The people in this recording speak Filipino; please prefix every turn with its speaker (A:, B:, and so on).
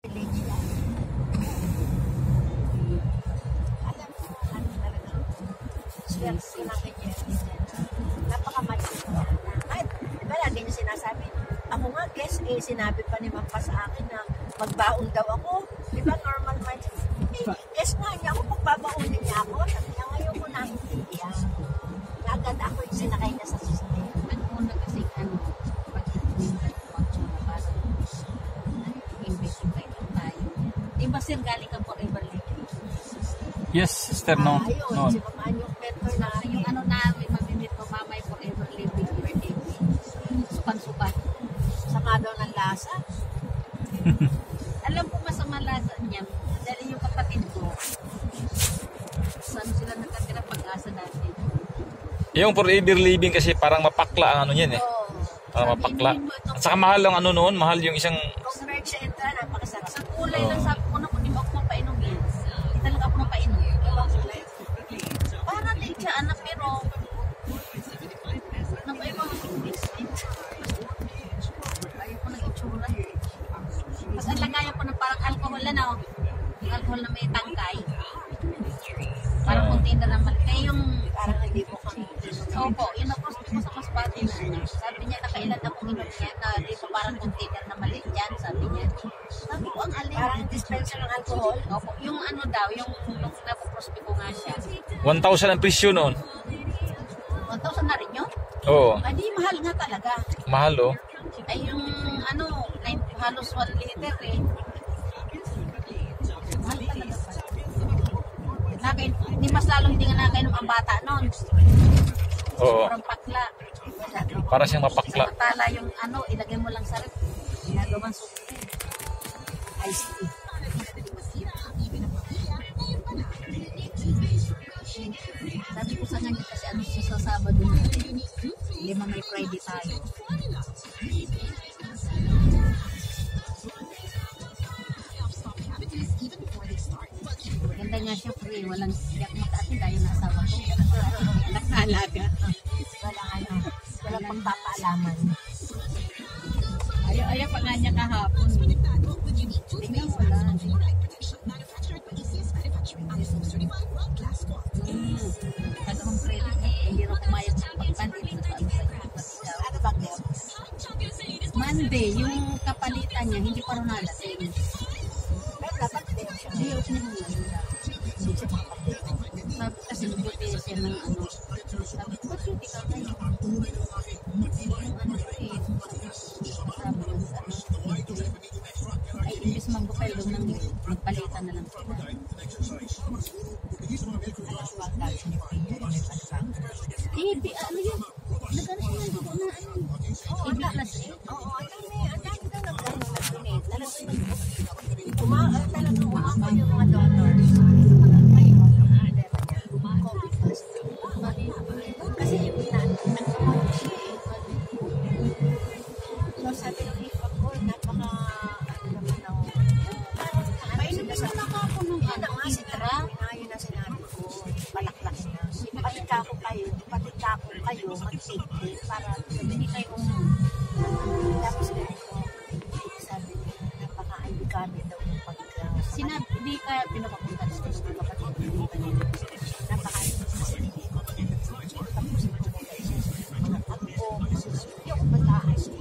A: village yan. Alam mo, ano talaga, swerte ko na ganyan. Napakamaliit na. Ay, diba lagi niya sinasabi, ako nga, guess, sinabi pa ni Mampa sa akin na magbaon daw ako. Diba normal mind? Guess nga niya ako, pagbabaunin niya ako. Sabi niya, ngayon ko naintindihan. Agad ako yung sinakay niya sa system.
B: Ano muna kasi, investigate tayo. Diba sir, galing ka Forever Living?
C: Yes, sister, no.
A: Ayun, si Mama yung mentor na.
B: Yung ano namin, mamimit ko, mamay Forever Living birthday. Supan-supan.
A: Sama daw ng lasa.
B: Alam ko masama lasa niya. Dahil yung kapatid ko, saan sila nakatira pag-asa natin.
C: Yung Forever Living kasi parang mapakla ang ano yan eh. Parang mapakla. At saka mahal ang ano noon, mahal yung isang...
A: Kung merch siya enta, napakasarap.
B: Sa kulay lang sabi ko na kung di ba ako mapainom eh. Hindi talaga ako mapainom. Para din siya anak pero napaibang biscuit. Ayaw ko ng itsura. Tapos ang lagayan ko ng parang alcohol na no. Yung alcohol na may tangkay. Parang container na mali. Kaya yung
A: Parang hindi mo kami.
B: opo, yun ako ko sa masbati na ano. Sabi niya nakailan akong inom niya na dito parang container na maliit yan. Sabi niya. Sabi ko ang alin.
A: Parang dispenser ng alcohol.
B: Opo, yung ano daw, yung napoprospe ko nga siya.
C: 1,000 ang presyo noon.
B: 1,000 na rin yun?
C: Oo,
B: Ay di, mahal nga talaga.
C: mahal oh.
B: Ay yung ano, halos 1 liter eh. Mahal talaga pa. Hindi mas lalo hindi nga nakainom ang bata noon.
C: Oo,
B: Sobrang pakla.
C: para siyang mapakla.
B: Samantala yung ano, ilagay mo lang sa rep. Ginagawang suki. Iced tea. Sabi ko sa kanya kasi ano siya sa Sabado na. Lima may Friday tayo. Maganda nga siya free. Walang siyak makaatid dahil na asawa ko. Anak na alaga.
A: Walang ano. Walang pagpapaalaman.
B: Ayaw pa nga niya kahapon. Tingnan mo lang. Katawang credit niya. Hindi rin kumayat sa pagpanit.
A: Ano ba kayo?
B: Monday, yung kapalitan niya, hindi pa rin nalating.
A: Pero dapat din siya.
B: Hindi ako sinunod. Sabi kasi nagbuti siya ng ano. Sabi ko, ba't yung tika kayo? Ay, imbis mag-bukay doon nang magpalitan na lang sila. Ano yun? Nagano siya ng dugo na ano? AB plus A?
A: Oo, ang dami daw nag-donate. Talagang umapa yung mga donors. Ngayon, COVID kasi. Kasi yung nag-COVID siya eh. So sabi ng ipa ko, napaka, ano naman daw.
B: Painom na lang ako nung
A: Yan ang nga sinabi. Yun ang sinabi ko. Balaklak niya. Patika ko kayo, mag-take para
B: hindi kayo
A: tapos ganito. Sabi niya, napaka-ambikami daw yung
B: sinabi, hindi ka pinapapunta sa mga kapatid. Hindi ka nila.
A: napaka-ambikami kasi hindi ko. Tapos ito mo guys, mga ako, yung bataan.